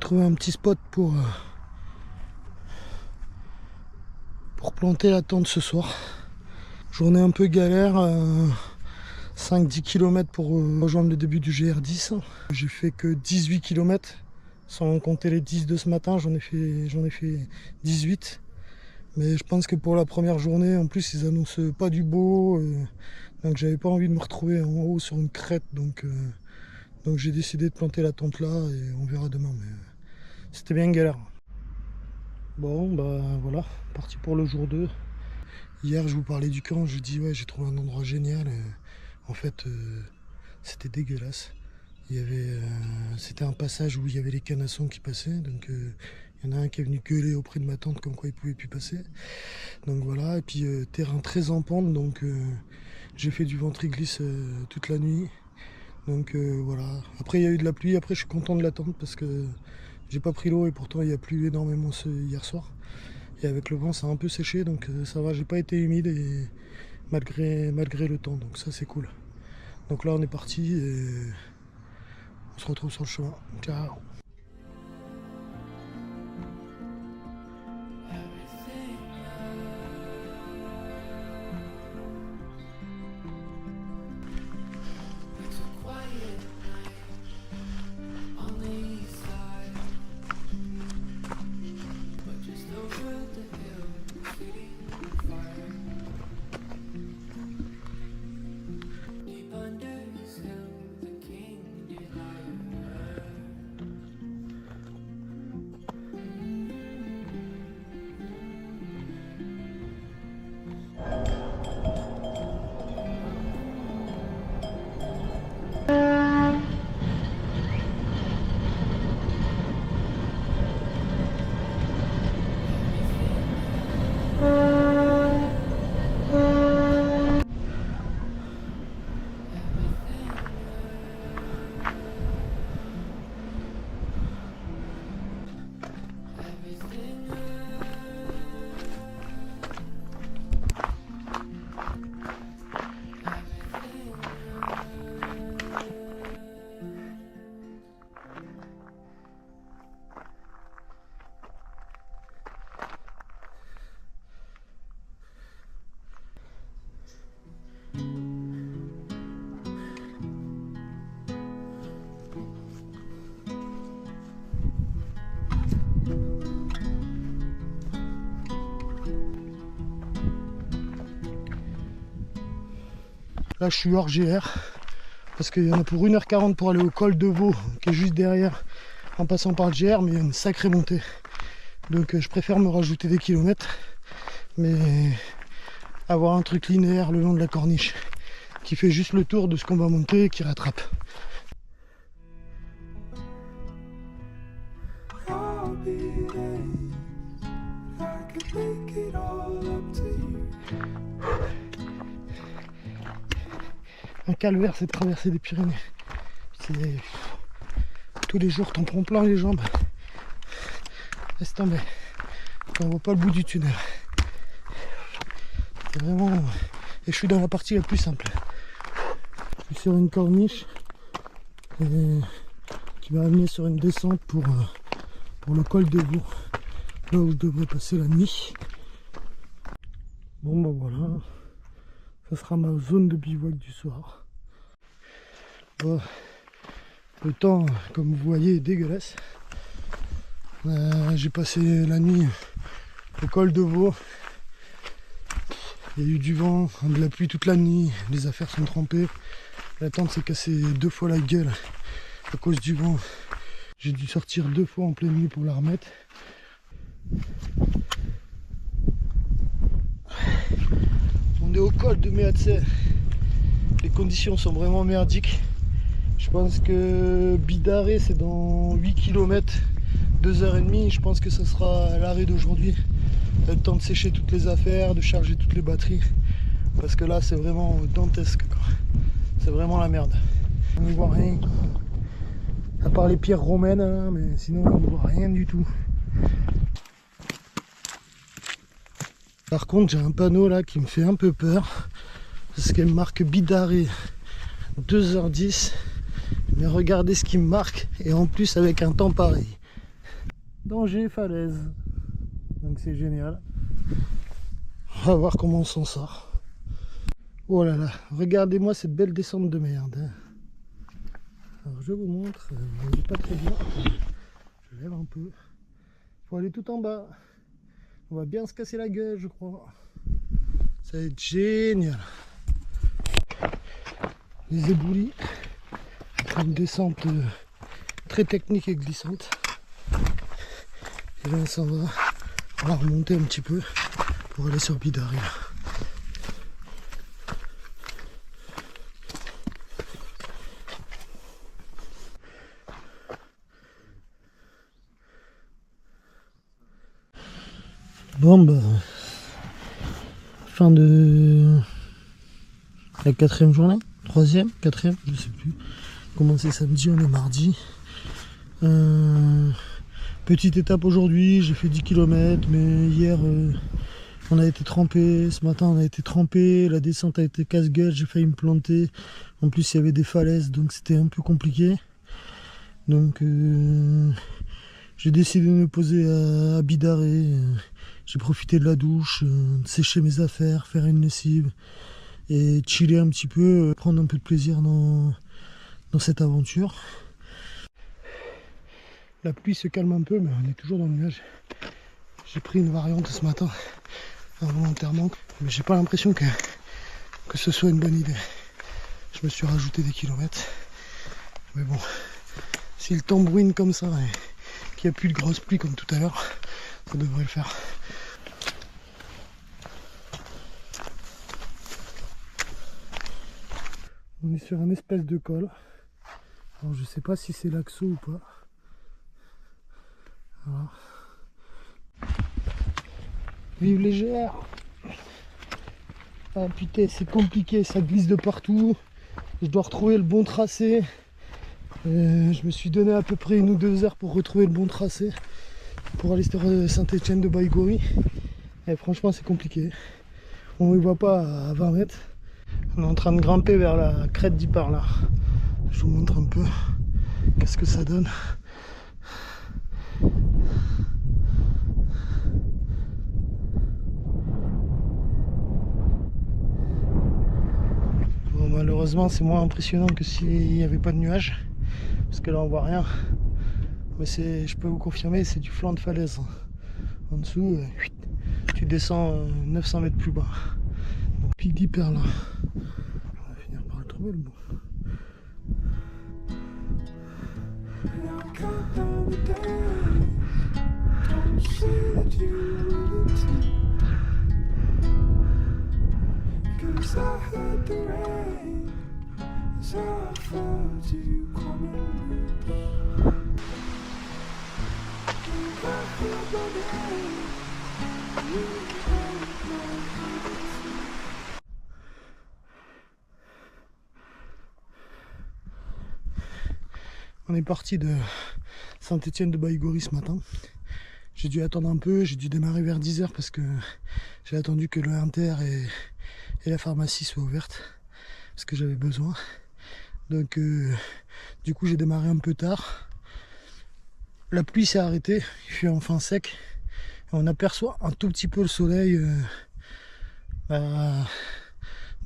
trouver un petit spot pour planter la tente ce soir. Journée un peu galère, 5-10 km pour rejoindre le début du GR10. J'ai fait que 18 km, sans compter les 10 de ce matin, j'en ai fait 18. Mais je pense que pour la première journée, en plus ils annoncent pas du beau, donc j'avais pas envie de me retrouver en haut sur une crête, donc j'ai décidé de planter la tente là et on verra demain. Mais c'était bien galère. Bon bah voilà, parti pour le jour 2. Hier je vous parlais du camp, je dis ouais j'ai trouvé un endroit génial. En fait c'était dégueulasse. C'était un passage où il y avait les canassons qui passaient, donc il y en a un qui est venu gueuler auprès de ma tente comme quoi il pouvait plus passer. Donc voilà, et puis terrain très en pente, donc j'ai fait du ventriglisse toute la nuit. Donc voilà, après il y a eu de la pluie, après je suis content de l'attendre parce que j'ai pas pris l'eau et pourtant il y a plu énormément hier soir. Et avec le vent ça a un peu séché, donc ça va, j'ai pas été humide et malgré le temps, donc ça c'est cool. Donc là on est parti et on se retrouve sur le chemin. Ciao. Là je suis hors GR parce qu'il y en a pour 1h40 pour aller au col de Vaux qui est juste derrière en passant par le GR, mais il y a une sacrée montée. Donc je préfère me rajouter des kilomètres, mais avoir un truc linéaire le long de la corniche qui fait juste le tour de ce qu'on va monter et qui rattrape. Un calvaire, c'est de traverser des Pyrénées. Tous les jours t'en prends plein les jambes. Laisse tomber. On voit pas le bout du tunnel. C'est vraiment... Et je suis dans la partie la plus simple. Je suis sur une corniche et qui va amener sur une descente pour le col de Vaux, là où je devrais passer la nuit. Bon bah voilà, ça sera ma zone de bivouac du soir. Bon, le temps, comme vous voyez, est dégueulasse. J'ai passé la nuit au col de Vaux. Il y a eu du vent, de la pluie toute la nuit, les affaires sont trempées. La tente s'est cassée 2 fois la gueule à cause du vent. J'ai dû sortir 2 fois en pleine nuit pour la remettre. On est au col de Méatzé. Les conditions sont vraiment merdiques. Je pense que Bidarré c'est dans 8 km, 2h30. Je pense que ce sera l'arrêt d'aujourd'hui. Le temps de sécher toutes les affaires, de charger toutes les batteries. Parce que là c'est vraiment dantesque. C'est vraiment la merde. On n'y voit rien. À part les pierres romaines, hein, mais sinon on ne voit rien du tout. Par contre j'ai un panneau là qui me fait un peu peur. Parce qu'elle marque Bidarré 2h10. Mais regardez ce qui me marque. Et en plus avec un temps pareil. danger falaise. Donc c'est génial. On va voir comment on s'en sort. Oh là là, regardez-moi cette belle descente de merde. Alors je vous montre, vous voyez pas très bien. Je lève un peu. Faut aller tout en bas. On va bien se casser la gueule, je crois. Ça va être génial. Les éboulis. Une descente très technique et glissante. Et là on s'en va. On va remonter un petit peu pour aller sur Bidari. Bon bah, fin de la 4e journée, 3e, 4e, je sais plus. Commencé samedi, on est mardi. Petite étape aujourd'hui, j'ai fait 10 km, mais hier on a été trempé, ce matin on a été trempé, la descente a été casse-gueule, j'ai failli me planter. En plus il y avait des falaises, donc c'était un peu compliqué. Donc j'ai décidé de me poser à Bidarré. J'ai profité de la douche, de sécher mes affaires, faire une lessive et chiller un petit peu, prendre un peu de plaisir dans cette aventure. La pluie se calme un peu, mais on est toujours dans le nuage. J'ai pris une variante ce matin, involontairement, mais j'ai pas l'impression que ce soit une bonne idée. Je me suis rajouté des kilomètres. Mais bon, si le temps bruine comme ça et qu'il n'y a plus de grosse pluie comme tout à l'heure, ça devrait le faire. On est sur un espèce de col. Alors je sais pas si c'est l'Axo ou pas. Voilà. Vive légère. Ah putain, c'est compliqué, ça glisse de partout. Je dois retrouver le bon tracé. Je me suis donné à peu près 1 ou 2 heures pour retrouver le bon tracé pour aller sur Saint-Étienne de Baïgori. Et franchement c'est compliqué. On ne voit pas à 20 mètres. On est en train de grimper vers la crête d'Ipar là. Je vous montre un peu qu'est-ce que ça donne. Bon, malheureusement c'est moins impressionnant que s'il n'y avait pas de nuages. Parce que là on voit rien. Mais je peux vous confirmer, c'est du flanc de falaise. En dessous, tu descends 900 mètres plus bas. Donc pic d'Hyper là. On va finir par le trouver le bon. On est parti de Saint-Étienne de Baïgori ce matin. J'ai dû attendre un peu, j'ai dû démarrer vers 10 h parce que j'ai attendu que le Inter et la pharmacie soient ouvertes parce que j'avais besoin. Donc du coup j'ai démarré un peu tard. La pluie s'est arrêtée, il fait enfin sec. Et on aperçoit un tout petit peu le soleil dans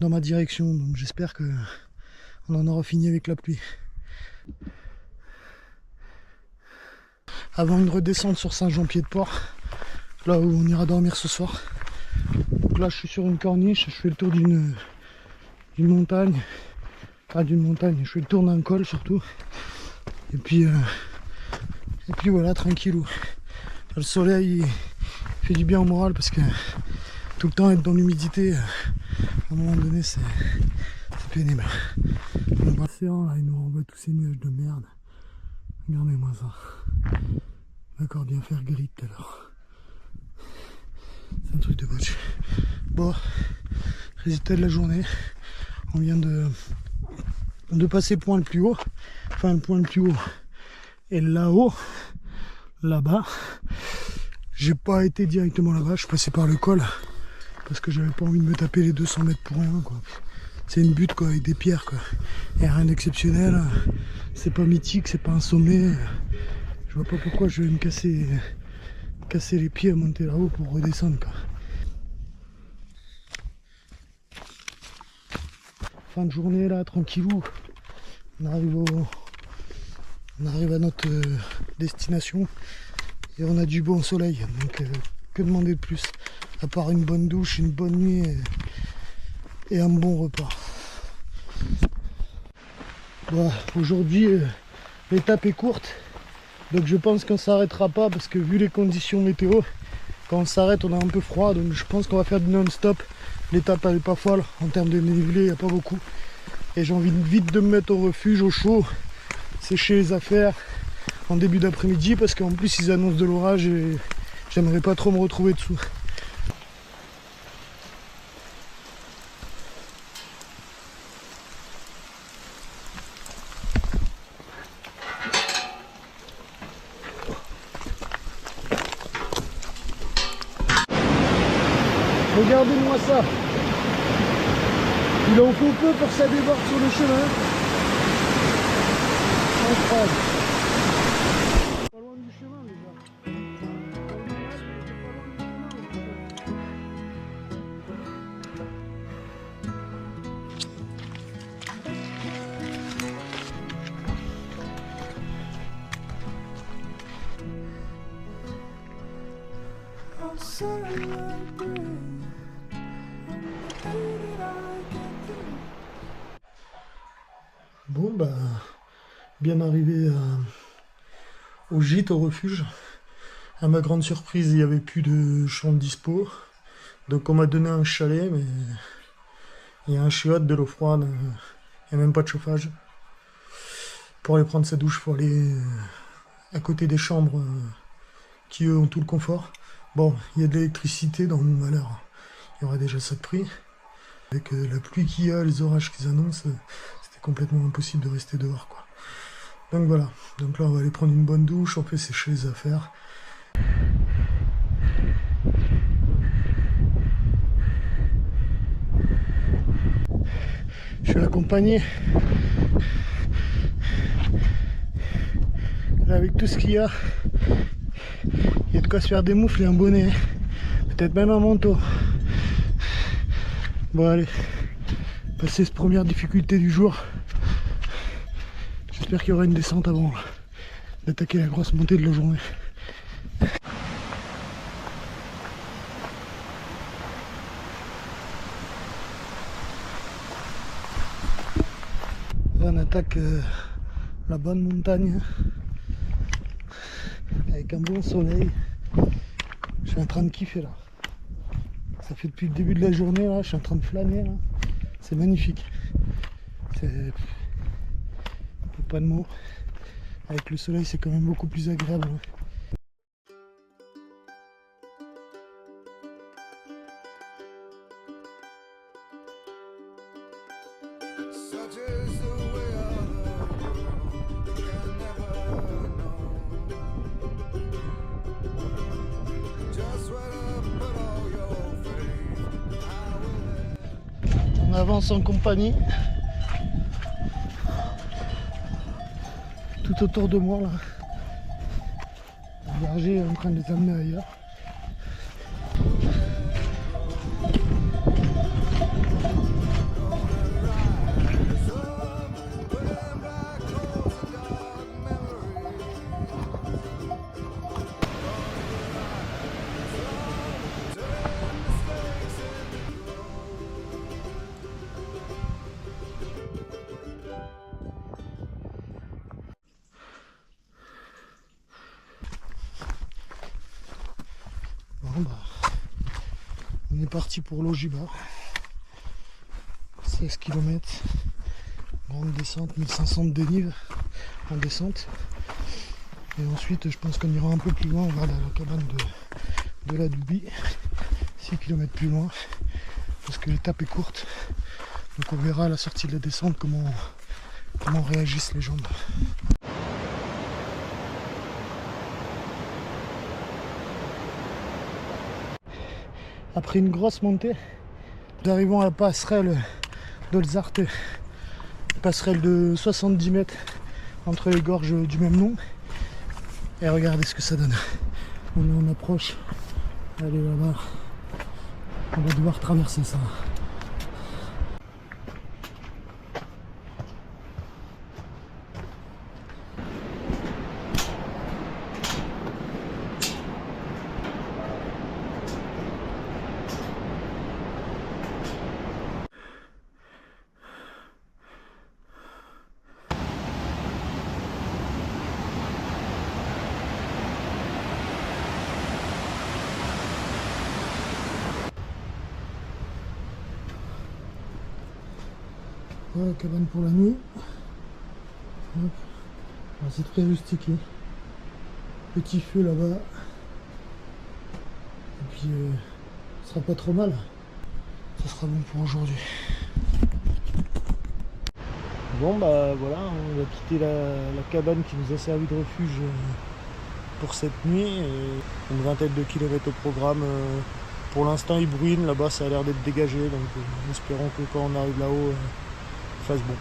ma direction. Donc j'espère que on en aura fini avec la pluie. Avant une redescente sur Saint-Jean-Pied-de-Port, là où on ira dormir ce soir. Donc là je suis sur une corniche, je fais le tour d'une montagne. Pas d'une montagne, je fais le tour d'un col surtout. Et puis voilà, tranquillou. Le soleil il fait du bien au moral parce que tout le temps être dans l'humidité, à un moment donné c'est pénible. L'océan là, il nous renvoie tous ces nuages de merde. Regardez-moi ça. D'accord, bien faire gris tout à l'heure. C'est un truc de botch. Bon, résultat de la journée. On vient de passer le point le plus haut. Enfin, le point le plus haut. Et là-haut, là-bas, j'ai pas été directement là-bas. Je suis passé par le col. Parce que j'avais pas envie de me taper les 200 mètres pour rien, quoi. C'est une butte, quoi, avec des pierres, quoi. Et rien d'exceptionnel. C'est pas mythique, c'est pas un sommet. Je vois pas pourquoi je vais me casser les pieds à monter là-haut pour redescendre quoi. Fin de journée là, tranquillou. On arrive à notre destination et on a du bon soleil. Donc que demander de plus? À part une bonne douche, une bonne nuit et un bon repas. Bon, aujourd'hui l'étape est courte. Donc je pense qu'on s'arrêtera pas parce que vu les conditions météo, quand on s'arrête on a un peu froid, donc je pense qu'on va faire du non-stop. L'étape elle est pas folle, en termes de dénivelé il n'y a pas beaucoup. Et j'ai envie vite de me mettre au refuge, au chaud, sécher les affaires en début d'après-midi parce qu'en plus ils annoncent de l'orage et j'aimerais pas trop me retrouver dessous. Regardez-moi ça. Il en faut peu pour que ça déborde sur le chemin. Incroyable. Pas loin du chemin déjà. Bon bah, bien arrivé au gîte, au refuge. À ma grande surprise, il n'y avait plus de chambre dispo. Donc on m'a donné un chalet, mais il y a un chiotte, de l'eau froide, il n'y a même pas de chauffage. Pour aller prendre sa douche, il faut aller à côté des chambres qui eux ont tout le confort. Bon, il y a de l'électricité, dans mon malheur, il y aura déjà ça de prix. Avec la pluie qu'il y a, les orages qu'ils annoncent, c'était complètement impossible de rester dehors quoi. Donc voilà, donc là on va aller prendre une bonne douche, on fait sécher les affaires. Je suis accompagné. Là, avec tout ce qu'il y a de quoi se faire des moufles et un bonnet, peut-être même un manteau. Bon allez, passer cette première difficulté du jour. J'espère qu'il y aura une descente avant d'attaquer la grosse montée de la journée. Là, on attaque la bonne montagne avec un bon soleil. Je suis en train de kiffer là. Ça fait depuis le début de la journée là, je suis en train de flâner là. C'est magnifique. C'est pas de mots. Avec le soleil c'est quand même beaucoup plus agréable. On avance en compagnie. Tout autour de moi là. Le berger est en train de les amener ailleurs. Bon bah, on est parti pour l'Ogiba. 16 km, grande descente, 1500 de dénive en descente. Et ensuite je pense qu'on ira un peu plus loin, on va aller à la cabane de la Doubie, 6 km plus loin, parce que l'étape est courte. Donc on verra à la sortie de la descente comment réagissent les jambes. Après une grosse montée, nous arrivons à la passerelle d'Olzarte, passerelle de 70 mètres entre les gorges du même nom. Et regardez ce que ça donne. On approche. Allez là-bas. On va devoir traverser ça. Voilà, cabane pour la nuit. C'est très rustique. Petit feu là-bas. Et puis, ce sera pas trop mal. Ça sera bon pour aujourd'hui. Bon bah voilà, on va quitter la cabane qui nous a servi de refuge pour cette nuit. Et une vingtaine de kilomètres au programme. Pour l'instant il bruine, là-bas ça a l'air d'être dégagé, donc espérons que quand on arrive là-haut, fasse bon.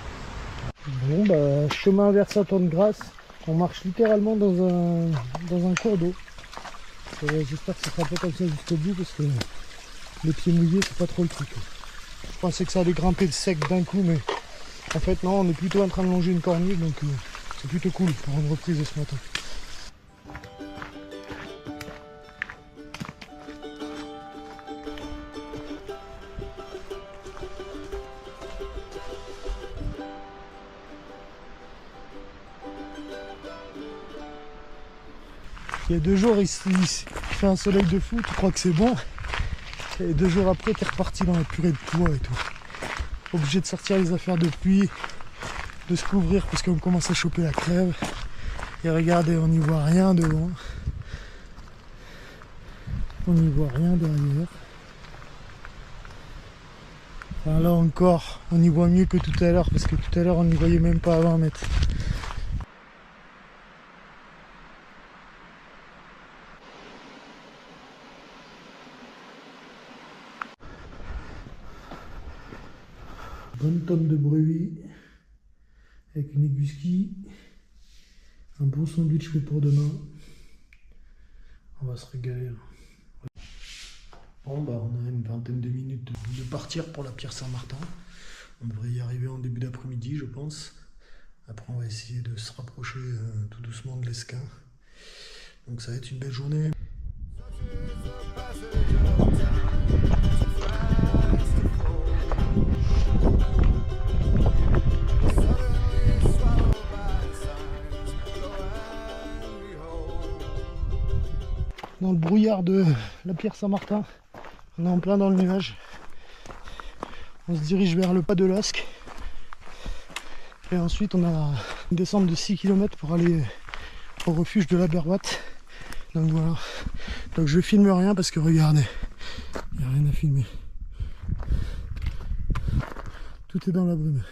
Bon bah chemin vers Sainte-Anne-Grasse, on marche littéralement dans un cours d'eau. J'espère que ça sera pas comme ça jusqu'au bout parce que les pieds mouillés c'est pas trop le truc. Je pensais que ça allait grimper sec d'un coup, mais en fait non, on est plutôt en train de longer une corniche, donc c'est plutôt cool pour une reprise de ce matin. Il y a 2 jours ici, il fait un soleil de fou, tu crois que c'est bon. Et 2 jours après, t'es reparti dans la purée de poids et tout. Obligé de sortir les affaires de pluie, de se couvrir parce qu'on commence à choper la crève. Et regardez, on n'y voit rien devant. On n'y voit rien derrière. Enfin, là encore, on y voit mieux que tout à l'heure parce que tout à l'heure, on n'y voyait même pas à 20 mètres. Bonne tonne de bruit avec une aiguille, un bon sandwich fait pour demain. On va se régaler. Bon bah on a une vingtaine de minutes de partir pour la pierre Saint-Martin. On devrait y arriver en début d'après-midi je pense. Après on va essayer de se rapprocher tout doucement de l'Esquin. Donc ça va être une belle journée. Dans le brouillard de la pierre Saint-Martin, on est en plein dans le nuage. On se dirige vers le pas de l'Osque. Et ensuite on a une descente de 6 km pour aller au refuge de la Berwatte. Donc voilà. Donc je filme rien parce que regardez, il n'y a rien à filmer. Tout est dans la brume.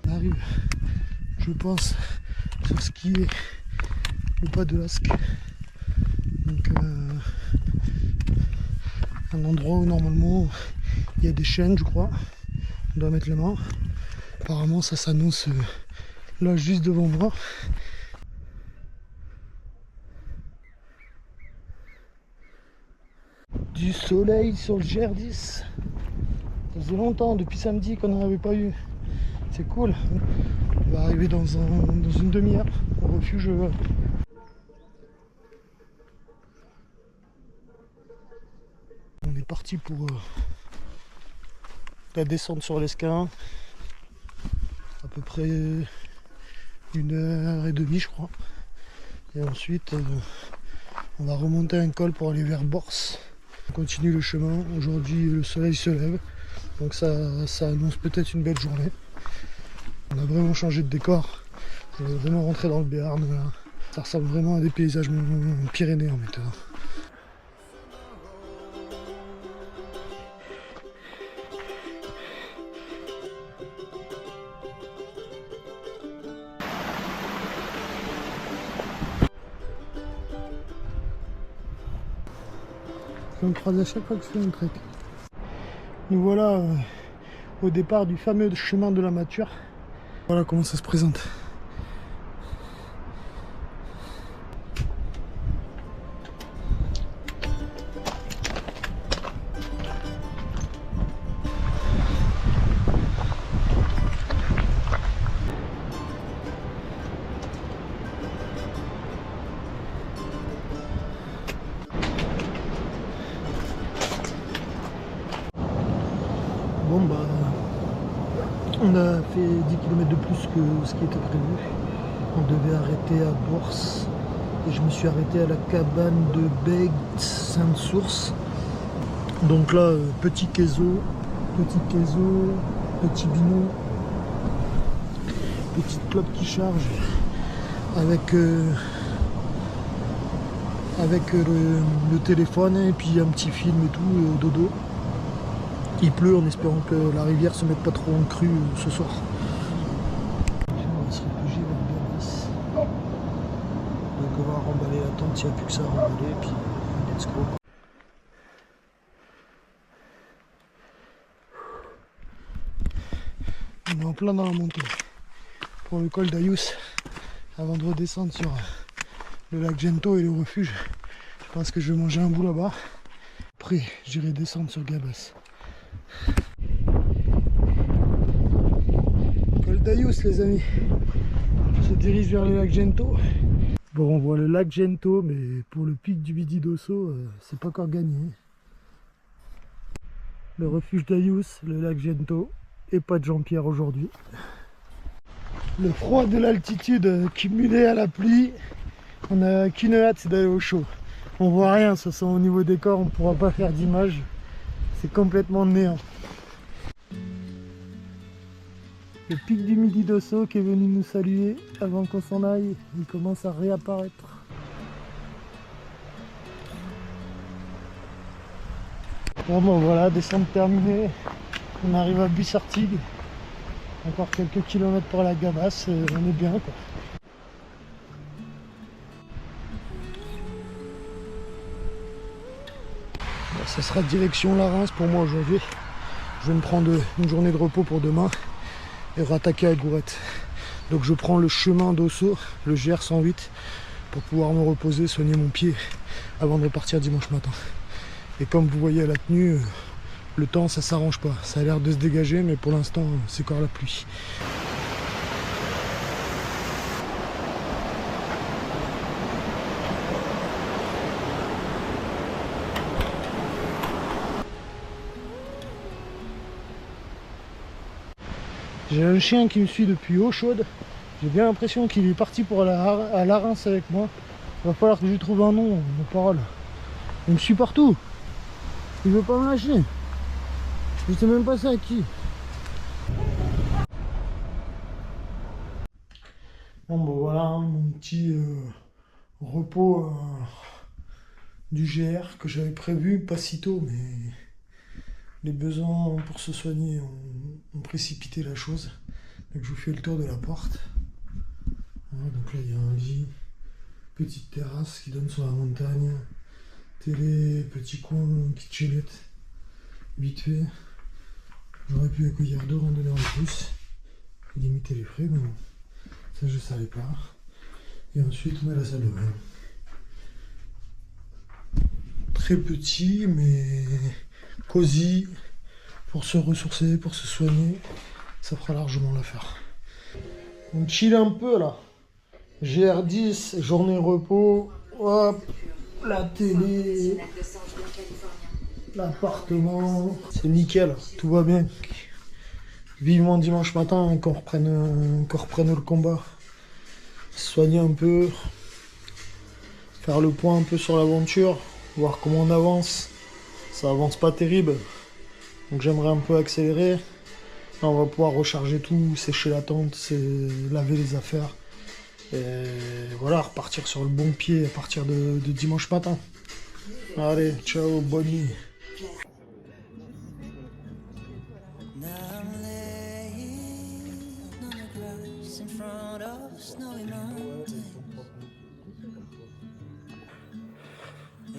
On arrive, je pense, sur ce qui est le pas de l'Osque. Donc un endroit où normalement il y a des chaînes, je crois. On doit mettre les mains. Apparemment ça s'annonce là juste devant moi. Du soleil sur le GR10. Ça faisait longtemps, depuis samedi qu'on n'en avait pas eu. C'est cool. On va arriver dans une demi-heure au refuge. On est parti pour la descente sur l'Esquin. À peu près 1h30 je crois. Et ensuite on va remonter un col pour aller vers Borse. On continue le chemin. Aujourd'hui le soleil se lève. Donc ça annonce peut-être une belle journée. On a vraiment changé de décor. On est vraiment rentré dans le Béarn. Là. Ça ressemble vraiment à des paysages pyrénéens maintenant. Je me croise à chaque fois que je fais un trek. Nous voilà au départ du fameux chemin de la Mature. Voilà comment ça se présente. Bon bah on a fait 10 km de plus que ce qui était prévu. On devait arrêter à Bourse et je me suis arrêté à la cabane de Bègue Sainte-Source. Donc là, petit Kézo, petit Binon, petite clope qui charge avec, le téléphone et puis un petit film et tout, dodo. Il pleut en espérant que la rivière se mette pas trop en crue ce soir. On va se réfugier vers Gabas. Donc on va remballer la tente, il n'y a plus que ça à remballer, et puis let's go. On est en plein dans la montée pour le col d'Ayus avant de redescendre sur le lac Gento et le refuge. Je pense que je vais manger un bout là-bas. Après, j'irai descendre sur Gabas. Col d'Ayus, les amis. On se dirige vers le lac Gento. Bon, on voit le lac Gento, mais pour le pic du Midi d'Osso, c'est pas encore gagné. Le refuge d'Ayus, le lac Gento, et pas de Jean-Pierre aujourd'hui. Le froid de l'altitude cumulé à la pluie, on n'a qu'une hâte, c'est d'aller au chaud. On voit rien, ça sent au niveau des corps, on ne pourra pas faire d'image. C'est complètement néant. Le pic du Midi d'Osso qui est venu nous saluer avant qu'on s'en aille, il commence à réapparaître. Bon voilà, descente terminée. On arrive à Bussartigues. Encore quelques kilomètres pour la Gabas, on est bien quoi. Bon, ça sera direction Larens pour moi aujourd'hui. Je vais me prendre une journée de repos pour demain et rattaquer à Gourette. Donc je prends le chemin d'Osso, le GR108, pour pouvoir me reposer, soigner mon pied avant de repartir dimanche matin. Et comme vous voyez à la tenue, le temps ça s'arrange pas. Ça a l'air de se dégager, mais pour l'instant c'est encore la pluie. J'ai un chien qui me suit depuis eau chaude. J'ai bien l'impression qu'il est parti pour aller à Larens avec moi. Il va falloir que je lui trouve un nom, ma parole. Il me suit partout. Il veut pas me lâcher. Je sais même pas ça à qui. Bon ben voilà, mon petit repos du GR que j'avais prévu, pas si tôt, mais les besoins pour se soigner ont précipité la chose. Donc je vous fais le tour de la porte. Voilà, donc là il y a un lit, petite terrasse qui donne sur la montagne, télé, petit coin, kitchenette, vite fait. J'aurais pu accueillir 2 randonneurs en plus et limiter les frais, mais bon, ça je savais pas. Et ensuite on a la salle de bain. Très petit mais cosy pour se ressourcer, pour se soigner, ça fera largement l'affaire. On chill un peu là. GR10, journée repos, hop, la télé, l'appartement, c'est nickel, tout va bien. Vivement dimanche matin qu'on reprenne le combat. Soigner un peu, faire le point un peu sur l'aventure, voir comment on avance. Ça avance pas terrible, donc j'aimerais un peu accélérer. Là, on va pouvoir recharger tout, sécher la tente, laver les affaires. Et voilà, repartir sur le bon pied à partir de dimanche matin. Allez, ciao, bonne nuit.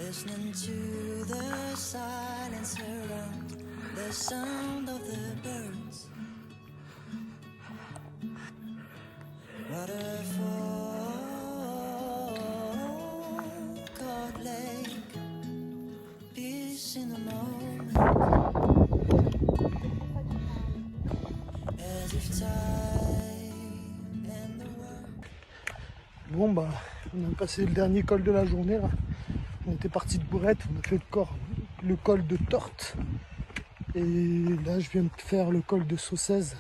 Listening to the silence around, the sound of the birds. Waterfall, cold lake, peace in the moment. As if time and the world. Bon bah, on a passé le dernier col de la journée là. On était parti de Bourrette, on a fait le col de Torte. Et là je viens de faire le col de Saucèze.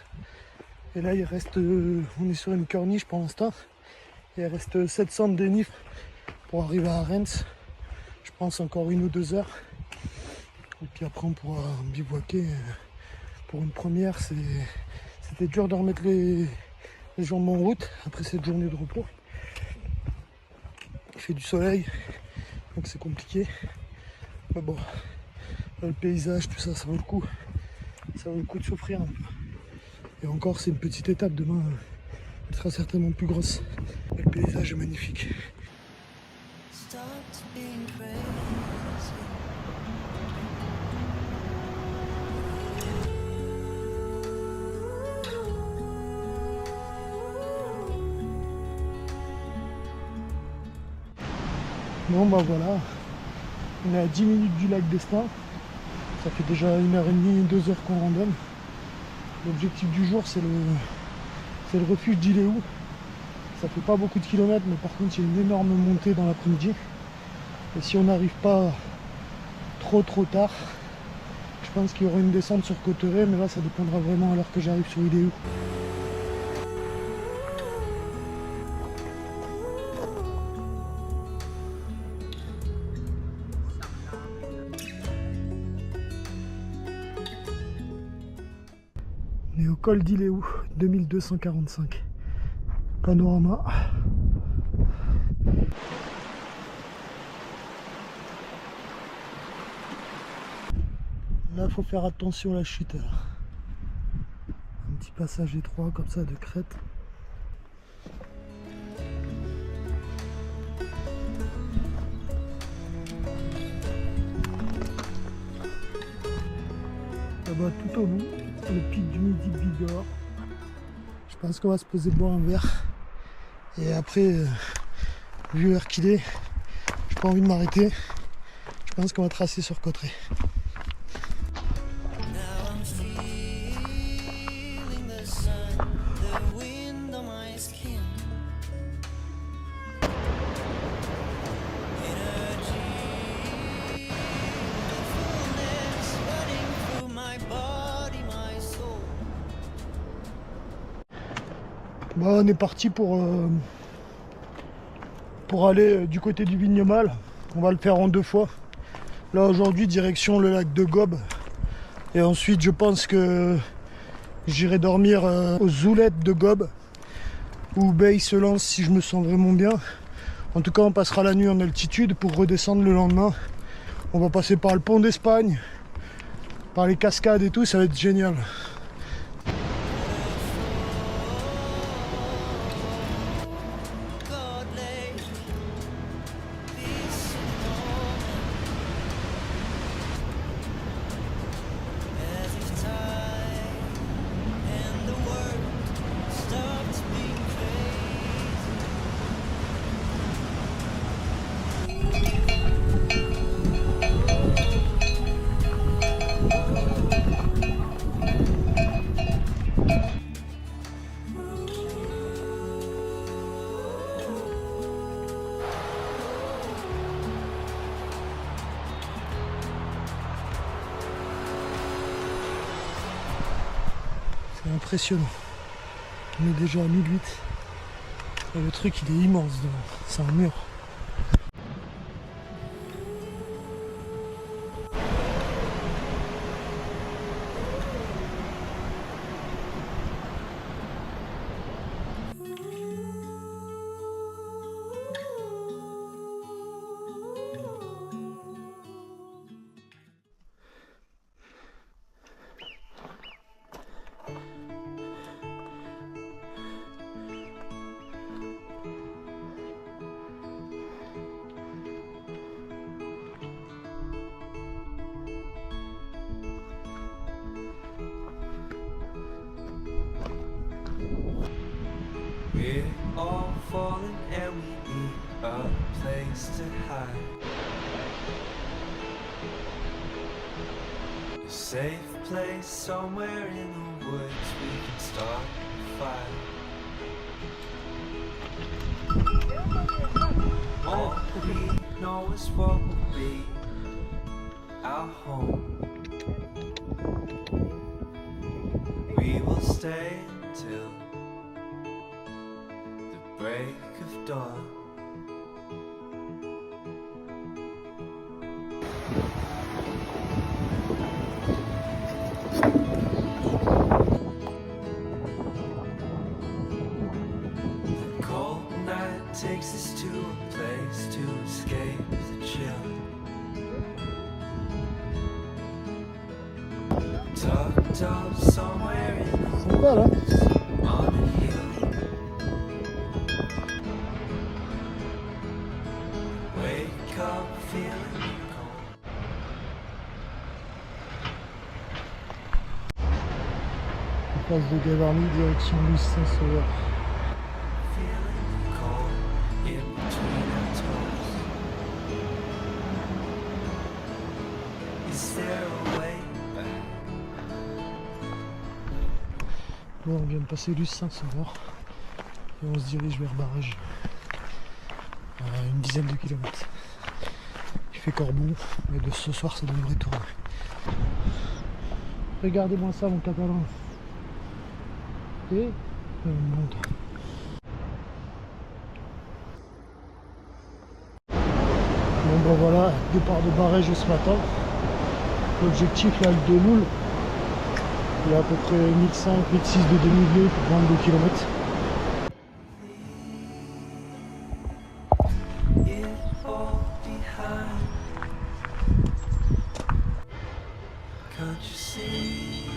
Et là il reste, on est sur une corniche pour l'instant. Il reste 700 de dénivelé pour arriver à Reims. Je pense encore 1 ou 2 heures. Et puis après on pourra bivouaquer. Pour une première, c'était dur de remettre les jambes en route après cette journée de repos. Il fait du soleil, donc c'est compliqué. Mais bon, le paysage, tout ça, ça vaut le coup. Ça vaut le coup de souffrir un peu. Et encore, c'est une petite étape. Demain, elle sera certainement plus grosse. Et le paysage est magnifique. Stopped being crazy. Bon bah voilà, on est à 10 minutes du lac d'Estaing. Ça fait déjà 1h30, 2 heures qu'on randonne. L'objectif du jour c'est le refuge d'Iléou. Ça fait pas beaucoup de kilomètres, mais par contre il y a une énorme montée dans l'après-midi. Et si on n'arrive pas trop tard, je pense qu'il y aura une descente sur Cauterets, mais là ça dépendra vraiment à l'heure que j'arrive sur Iléou. On est au col d'Iléou, 2245. Panorama. Là, il faut faire attention à la chute. Là. Un petit passage étroit comme ça de crête. Là-bas, tout au bout, le pic du Midi de Bigorre. Je pense qu'on va se poser boire un verre. Et après, vu l'heure qu'il est, j'ai pas envie de m'arrêter. Je pense qu'on va tracer sur Cauterets. Now I'm feeling the sun, the wind on my skin. Energy, the fullness running through my body, my soul. Bon, on est parti pour aller du côté du Vignomal. On va le faire en 2 fois. Là aujourd'hui direction le lac de Gobe. Et ensuite je pense que j'irai dormir aux Zoulettes de Gobe. Où Bay se lance si je me sens vraiment bien. En tout cas on passera la nuit en altitude pour redescendre le lendemain. On va passer par le pont d'Espagne, par les cascades et tout, ça va être génial. God lake, peace in the moment. As if time and the world stopped being crazy. C'est impressionnant. On est déjà à 1008. Et le truc il est immense devant. C'est un mur. We're all falling and we need a place to hide. A safe place somewhere in the woods we can start a fire. All we know is what will be our home. We will stay until the break of dawn. The cold night takes us to a place to escape the chill. Tucked up somewhere in the Sympa là. on a hill. Wake up feeling cold. Place de Gavarnie, direction Luce Saint-Sauveur. Feeling cold in between our toes. Is there a way back? Bon, on vient de passer Luce Saint-Sauveur et on se dirige vers Barèges, à une dizaine de kilomètres. Il fait Corbon, mais de ce soir ça devrait tourner. Regardez-moi ça, mon catalan. Et on monte. Bon ben voilà, départ de Barèges ce matin. L'objectif là, le de Loul, il y a à peu près 1500-1600 de dénivelé pour 22 km. It all behind. Can't you see?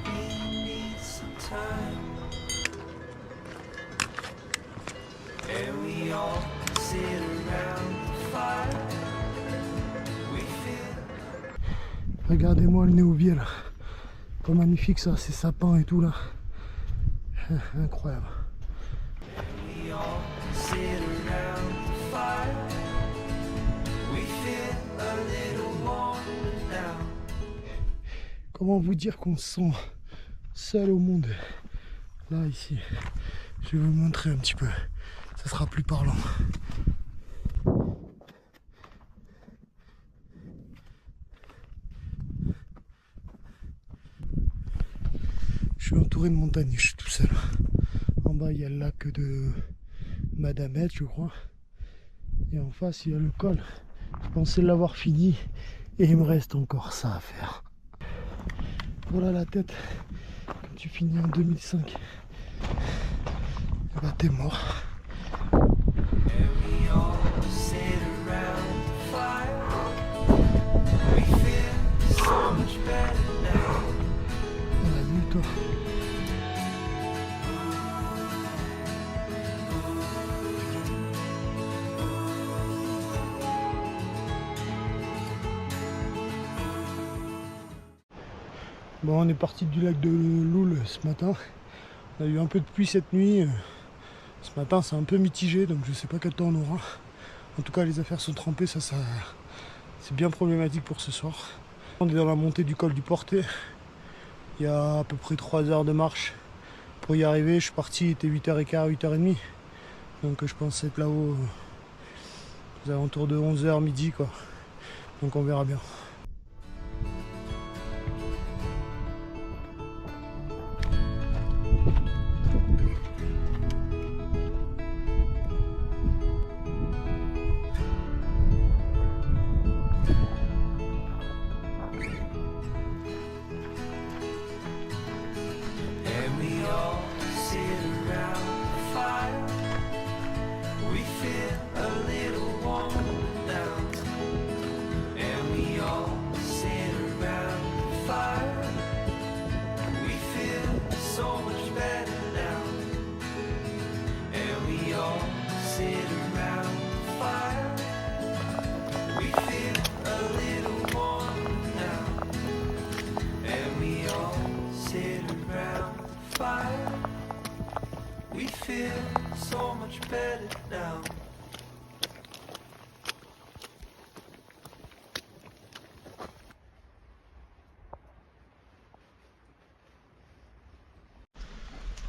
We need some time. And we all sit around the fire. We feel Regardez-moi le Néouvier là. Pas magnifique ça, ces sapins et tout là. Incroyable. we all sit around the fire. We feel a little warmer now. Comment vous dire qu'on se sent seul au monde? Là, ici. Je vais vous montrer un petit peu. Ça sera plus parlant. Je suis entouré de montagnes, je suis tout seul. En bas, il y a le lac de Madamette, je crois. Et en face, il y a le col. Je pensais l'avoir fini. Et il me reste encore ça à faire. Voilà la tête. Quand tu finis en 2005, bah t'es mort. And we all sit around the fire. We feel so much better now. Voilà, nuit, toi. Bon, on est parti du lac de Loul ce matin. On a eu un peu de pluie cette nuit. Ce matin, c'est un peu mitigé, donc je sais pas quel temps on aura. En tout cas, les affaires sont trempées, ça c'est bien problématique pour ce soir. On est dans la montée du col du Portet. Il y a à peu près 3 heures de marche pour y arriver. Je suis parti, il était 8h15, 8h30. Donc je pense être là-haut aux alentours de 11h, midi quoi. Donc on verra bien. And we all sit around the fire. We feel a little warmer now. And we all feel so much better now.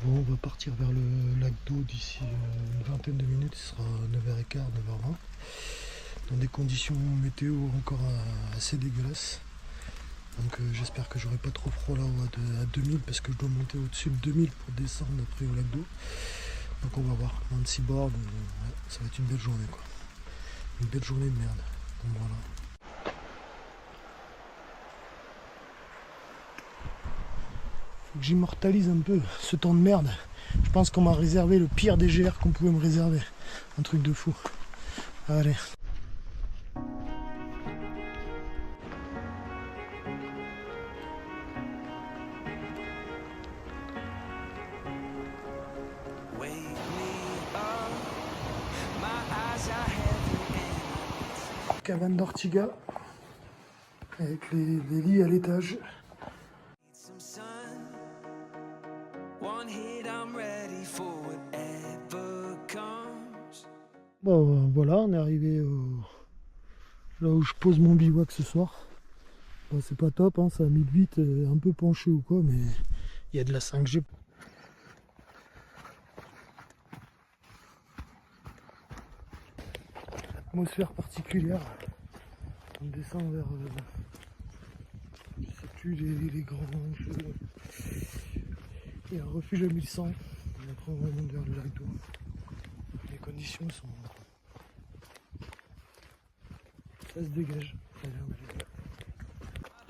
Bon, on va partir vers le lac d'eau d'ici une vingtaine de minutes, ce sera 9h15, 9h20. Dans des conditions météo encore assez dégueulasses. Donc j'espère que j'aurai pas trop froid là-haut à 2000 parce que je dois monter au-dessus de 2000 pour descendre après au lac d'eau. Donc on va voir, 26 bords, ouais, ça va être une belle journée quoi. Une belle journée de merde. Donc voilà. Faut que j'immortalise un peu ce temps de merde. Je pense qu'on m'a réservé le pire des GR qu'on pouvait me réserver. Un truc de fou. Allez. Wake me up, my eyes are heavy and Cabane d'Ortiga. Avec les lits à l'étage. need some sun. One hit, I'm ready for whatever comes. Bon voilà, on est arrivé là où je pose mon bivouac ce soir. Bon, c'est pas top, hein, ça a mis vite, un peu penché ou quoi, mais il y a de la 5G. Atmosphère particulière. On descend vers, je sais plus, les grands. Il y a un refuge à 1100. Et après on remonte vers le lac d'eau. Les conditions sont. Ça se dégage. Allez, on va aller.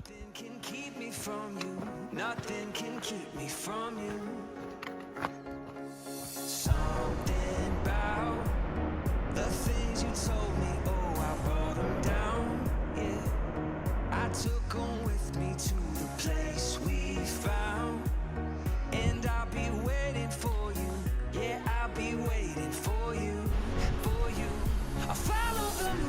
Nothing can keep me from you. Nothing can keep me from you. Something about the things you told me. Oh, I wrote them down. Yeah, I took them with me to the place we found. And I'll be waiting for you. Yeah, I'll be waiting for you. For you. I'll follow the moon.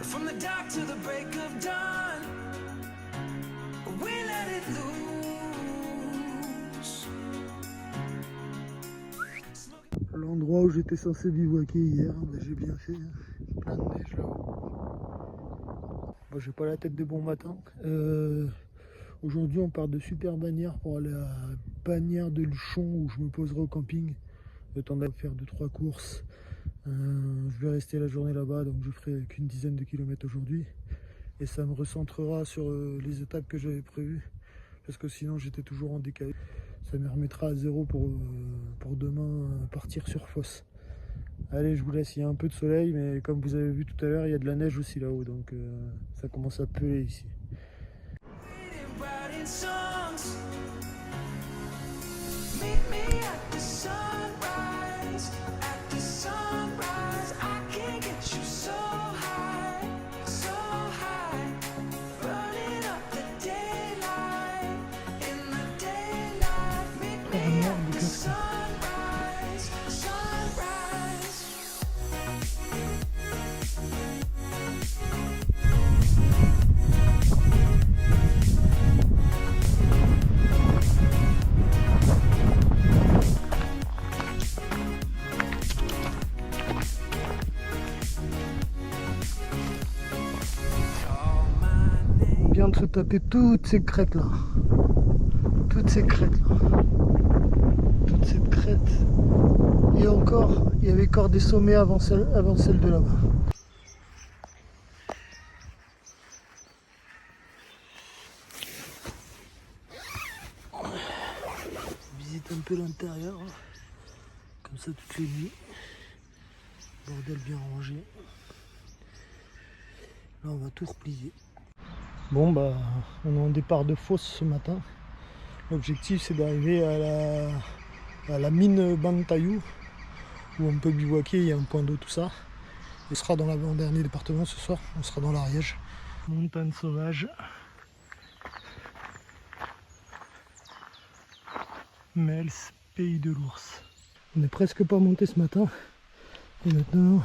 From the dark to the break of dawn, we let it loose. L'endroit où j'étais censé bivouaquer hier, ben j'ai bien fait. Plein de neige là-haut. Bon, j'ai pas la tête de bon matin. Aujourd'hui, on part de Super Bagnères pour aller à Bagnères de Luchon où je me poserai au camping. Le temps d'aller faire 2-3 courses. Je vais rester la journée là-bas, donc je ferai qu'une dizaine de kilomètres aujourd'hui. Et ça me recentrera sur les étapes que j'avais prévues. Parce que sinon, j'étais toujours en décalé. Ça me remettra à zéro pour demain partir sur Fosse. Allez, je vous laisse, il y a un peu de soleil, mais comme vous avez vu tout à l'heure, il y a de la neige aussi là-haut, donc ça commence à peler ici. Writing songs. Meet me at the sunrise. At the sunrise, I can get you so high, so high. Burning up the daylight. In the daylight, meet me at the sunrise, sunrise. On vient de se taper toutes ces crêtes là. Toutes ces crêtes là. Toute cette crête. Et encore, il y avait encore des sommets avant celle de là-bas. Visite un peu l'intérieur. Comme ça toutes les nuits. Bordel bien rangé. Là on va tout replier. Bon bah on est en départ de Fosse ce matin. L'objectif c'est d'arriver à la mine Bantayou où on peut bivouaquer, il y a un point d'eau, tout ça. On sera dans l'avant-dernier département ce soir, on sera dans l'Ariège. Montagne sauvage. Mels, pays de l'ours. On n'est presque pas monté ce matin. Et maintenant,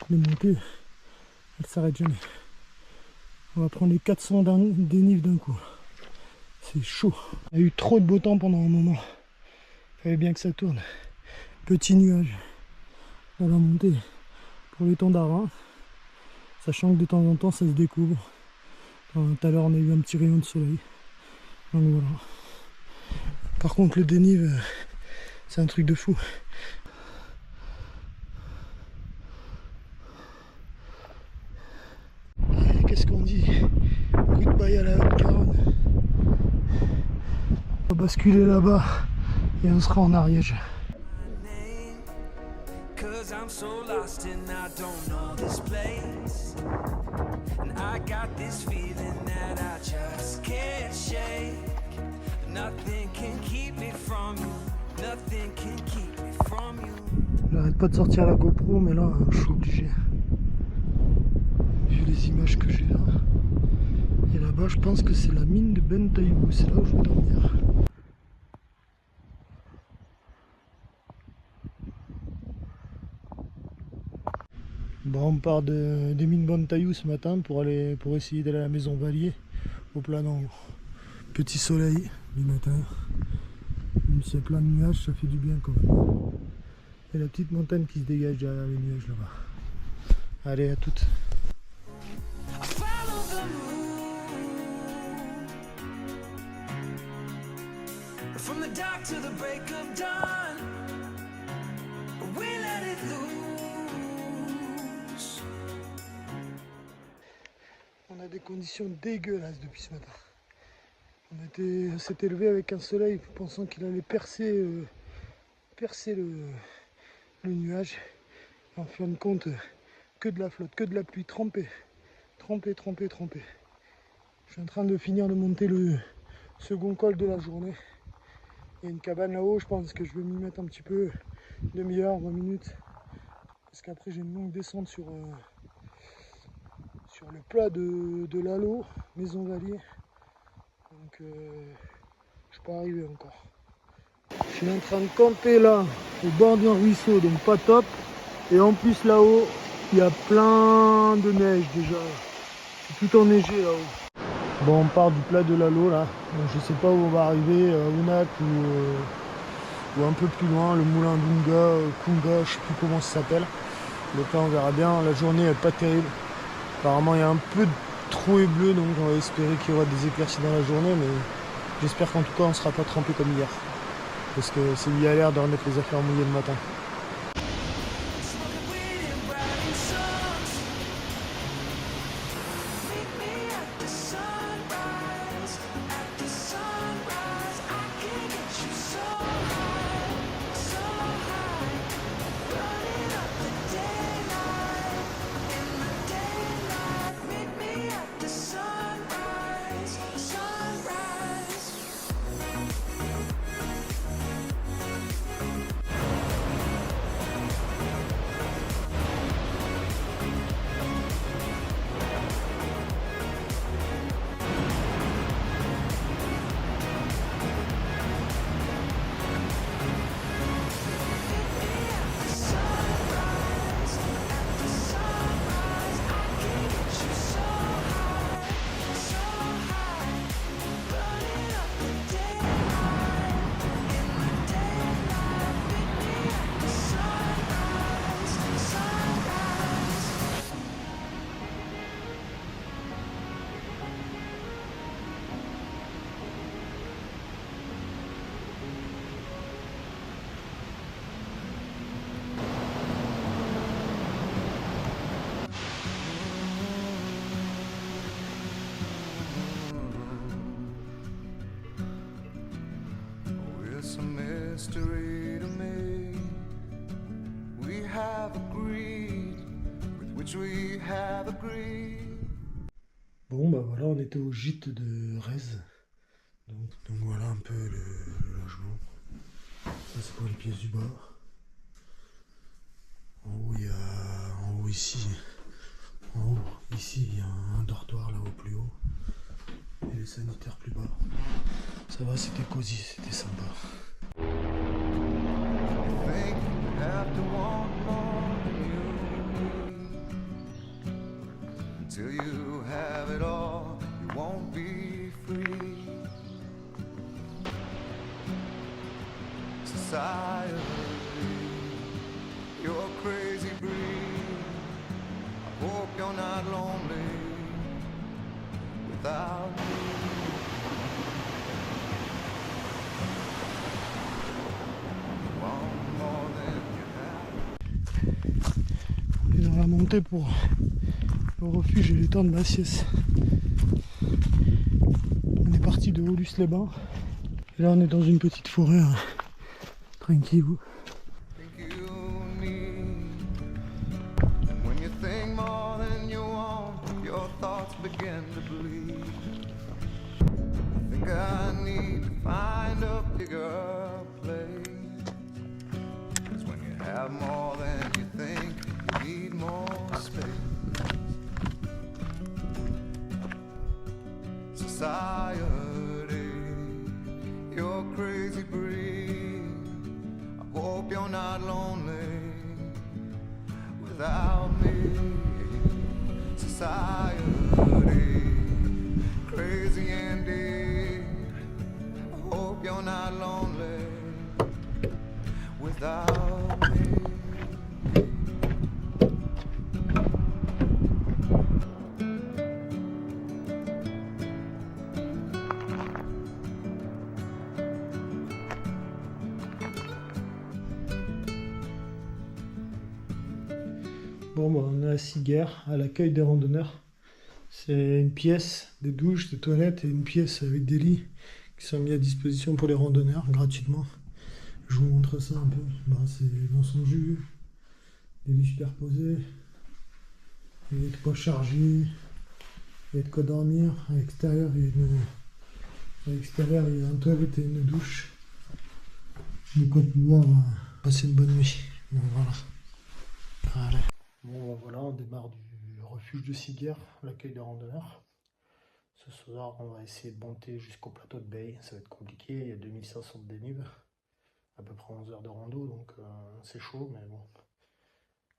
les montées, elles s'arrêtent jamais. On va prendre les 400 dénives d'un coup. C'est chaud. Il y a eu trop de beau temps pendant un moment. Il fallait bien que ça tourne. Petit nuage dans la montée pour les temps d'Ara. Sachant que de temps en temps ça se découvre. Tout à l'heure on a eu un petit rayon de soleil. Donc voilà. Par contre le dénive, c'est un truc de fou. Allez, qu'est-ce qu'on dit? Goodbye à la Haute-Garonne. On va basculer là-bas et on sera en Ariège. Cause I'm so lost and I don't know this place. And I got this feeling that I just can't shake. Nothing can keep me from you. Nothing can keep me from you. J'arrête pas de sortir la GoPro, mais là je suis obligé. Vu les images que j'ai là. Et là-bas je pense que c'est la mine de Bentaïou, c'est là où je vais dormir. Bon, on part des mines Bentaïou ce matin pour essayer d'aller à la maison Valier au plein d'en haut. Petit soleil du matin, même s'il y a plein de nuages, ça fait du bien quand même. Et la petite montagne qui se dégage derrière les nuages là-bas. Allez, à toutes. I follow the moon from the dark to the break of dawn. We let it loose. On a des conditions dégueulasses depuis ce matin. On s'est élevé avec un soleil pensant qu'il allait percer le nuage. Et en fin de compte, que de la flotte, que de la pluie, trempée. Je suis en train de finir de monter le second col de la journée. Il y a une cabane là-haut, je pense que je vais m'y mettre un petit peu, une demi-heure, 20 minutes. Parce qu'après j'ai une longue descente sur le plat de Lalo, Maison Valier. Donc je suis pas arrivé encore. Je suis en train de camper là, au bord d'un ruisseau, donc pas top. Et en plus là-haut, il y a plein de neige déjà. C'est tout enneigé là-haut. Bon, on part du plat de Lalo là. Donc, je sais pas où on va arriver, à Ounac ou un peu plus loin, le moulin d'Unga, Kunga, je sais plus comment ça s'appelle. Donc là on verra bien, la journée est pas terrible. Apparemment il y a un peu de troué bleu, donc on va espérer qu'il y aura des éclaircies dans la journée, mais j'espère qu'en tout cas on ne sera pas trempé comme hier. Parce que c'est il y a l'air de remettre les affaires mouillées le matin. Mystery to me, we have agreed with which we have agreed. Bon bah voilà, on était au gîte de Rez. Donc voilà un peu le logement. Ça c'est pour les pièces du bas. En haut il y a, en haut ici il y a un dortoir là-haut plus haut. Et les sanitaires plus bas. Ça va, c'était cosy, c'était sympa. Till you have it all, you won't be free. society, you're crazy breed. I hope you're not lonely without me. You want more than you have. On est dans la montée pour le refuge et les temps de Massiès. On est parti de Aulus-les-Bains. Et là on est dans une petite forêt, hein, tranquille. Think you need. And when you think more than you want, your thoughts begin to bleed. I think I need to find a bigger place. 'Cause when you have more than you think, you need more space. Society, you're crazy breed. I hope you're not lonely without me. Society, crazy indeed. I hope you're not lonely without me. Bon, bah, on est à Siguerre, à l'accueil des randonneurs. C'est une pièce, des douches, des toilettes et une pièce avec des lits qui sont mis à disposition pour les randonneurs gratuitement. Je vous montre ça un peu. Bah, c'est dans son jus, des lits superposés, il y a de quoi charger, il y a de quoi dormir. À l'extérieur, il y a une toilette et une douche. De quoi pouvoir passer une bonne nuit. Bon, voilà. Allez. Bon, bah, voilà, on démarre du refuge de Siguerre, l'accueil des randonneurs. Ce soir, on va essayer de monter jusqu'au plateau de Beille. Ça va être compliqué, il y a 2500 de dénive, à peu près 11 heures de rando, donc c'est chaud, mais bon.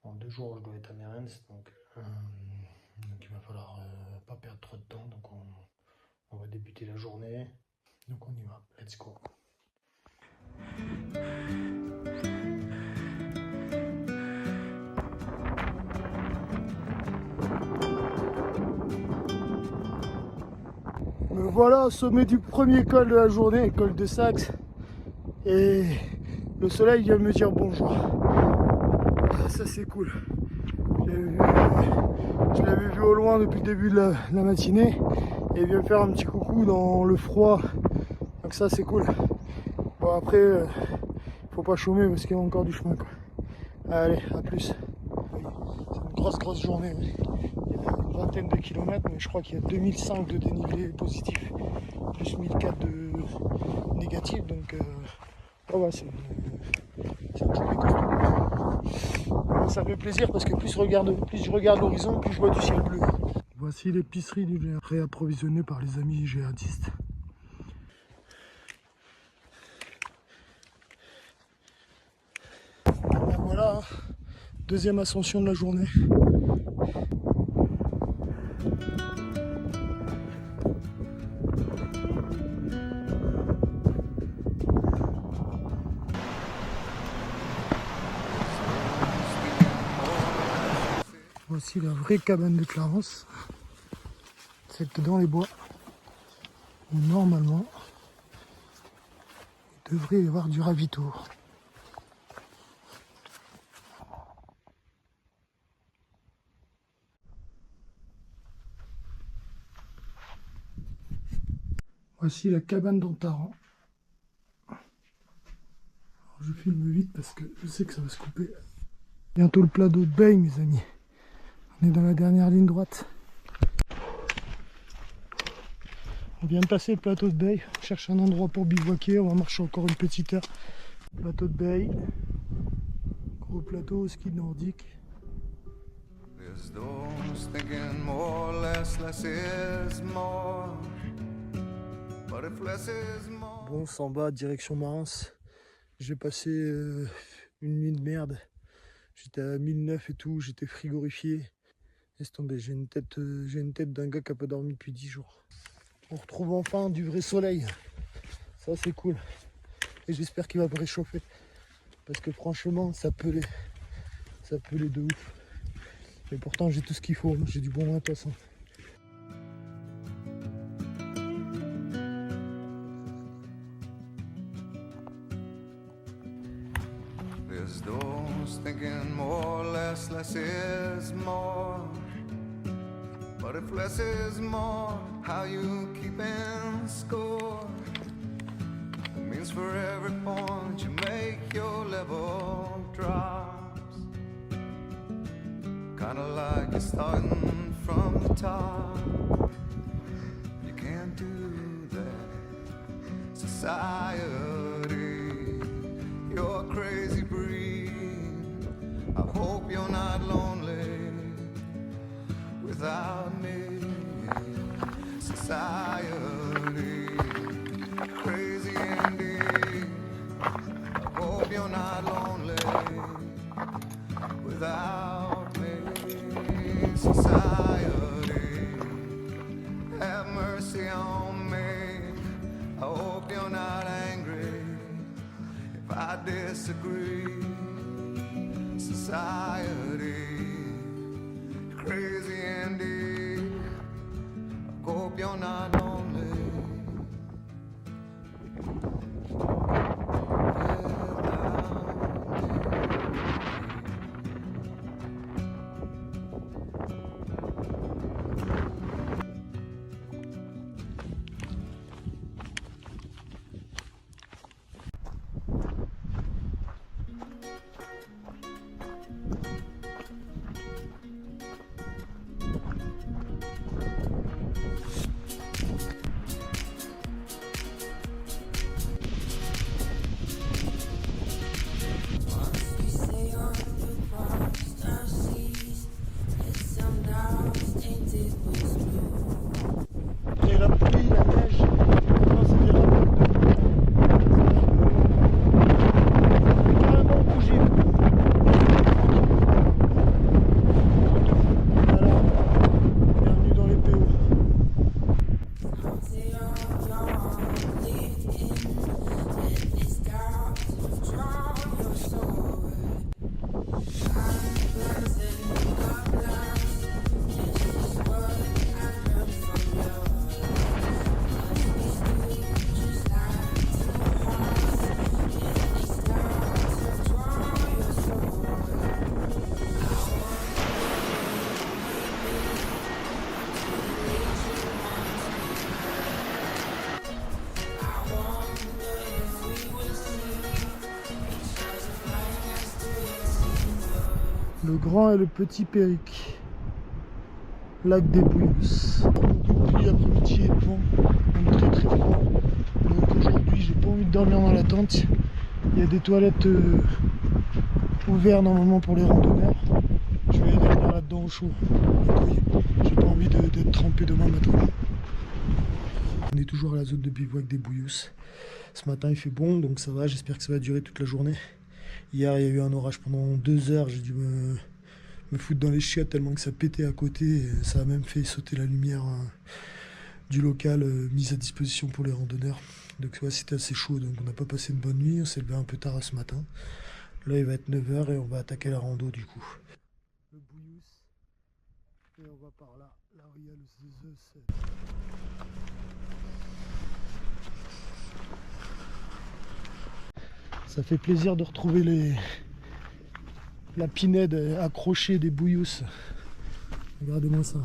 En 2 jours, je dois être à Mérens, donc il va falloir pas perdre trop de temps. Donc on va débuter la journée. Donc on y va, let's go. Me voilà au sommet du premier col de la journée, col de Saxe. Et le soleil vient me dire bonjour. Ah, ça c'est cool. Je l'avais vu au loin depuis le début de la matinée. Et il vient me faire un petit coucou dans le froid. Donc ça c'est cool. Bon après, faut pas chômer parce qu'il y a encore du chemin, quoi. Allez, à plus. C'est une grosse journée. Il y a une vingtaine de kilomètres, mais je crois qu'il y a 2005 de dénivelé positif, plus 1004 de négatif, donc ouais, c'est une journée costaud. Ça fait plaisir parce que plus je regarde l'horizon, plus je vois du ciel bleu. Voici l'épicerie du GR, réapprovisionnée par les amis jihadistes. Ben voilà, deuxième ascension de la journée. Voici la vraie cabane de Clarence, celle qui est dans les bois, où normalement il devrait y avoir du ravito. Voici la cabane d'Antaran. Je filme vite parce que je sais que ça va se couper. Bientôt le plateau de Beille, mes amis. On est dans la dernière ligne droite. On vient de passer le plateau de Beille. On cherche un endroit pour bivouaquer. On va marcher encore une petite heure. Plateau de Beille. Gros plateau, ski nordique. There's those thinking more, less is more. But if less is more. Bon, en bas, direction Marens. J'ai passé une nuit de merde. J'étais à 1009 et tout, j'étais frigorifié. Laisse tomber, j'ai une tête d'un gars qui n'a pas dormi depuis 10 jours. On retrouve enfin du vrai soleil. Ça c'est cool. et j'espère qu'il va me réchauffer. Parce que franchement, ça peut les de ouf. Et pourtant, j'ai tout ce qu'il faut, j'ai du bon matos. Hein. There's those thinking more or less is more. But if less is more, how you keeping score? It means for every point you make, your level drops. Kinda like you're starting from the top. You can't do that, society. You're a crazy breed. I hope you're not lonely without me. Society, crazy indeed. I hope you're not lonely without me. Society, have mercy on me. I hope you're not angry if I disagree. Society, crazy indeed. I hope you're not lonely. Et la pluie, la neige, maintenant c'est des rameaux de carrément bougé. Voilà, bienvenue dans les PO. Le grand et le petit Péric, lac des Bouillous. Beaucoup de pluie l'après-midi et le vent, donc très très froid. Donc aujourd'hui j'ai pas envie de dormir dans la tente. Il y a des toilettes ouvertes normalement pour les randonneurs. Je vais aller dormir là-dedans au chaud. Donc oui, j'ai pas envie d'être trempé demain matin. On est toujours à la zone de bivouac des Bouillous. Ce matin il fait bon donc ça va, j'espère que ça va durer toute la journée. Hier il y a eu un orage pendant 2 heures, j'ai dû me foutre dans les chiottes tellement que ça pétait à côté. Et ça a même fait sauter la lumière du local mise à disposition pour les randonneurs. Donc ouais, c'était assez chaud, donc on n'a pas passé une bonne nuit, on s'est levé un peu tard ce matin. Là il va être 9h et on va attaquer la rando du coup. Le Bouillous, et on va par là, là où il y a le Z7. Ça fait plaisir de retrouver la pinède accrochée des Bouillous. Regardez-moi ça.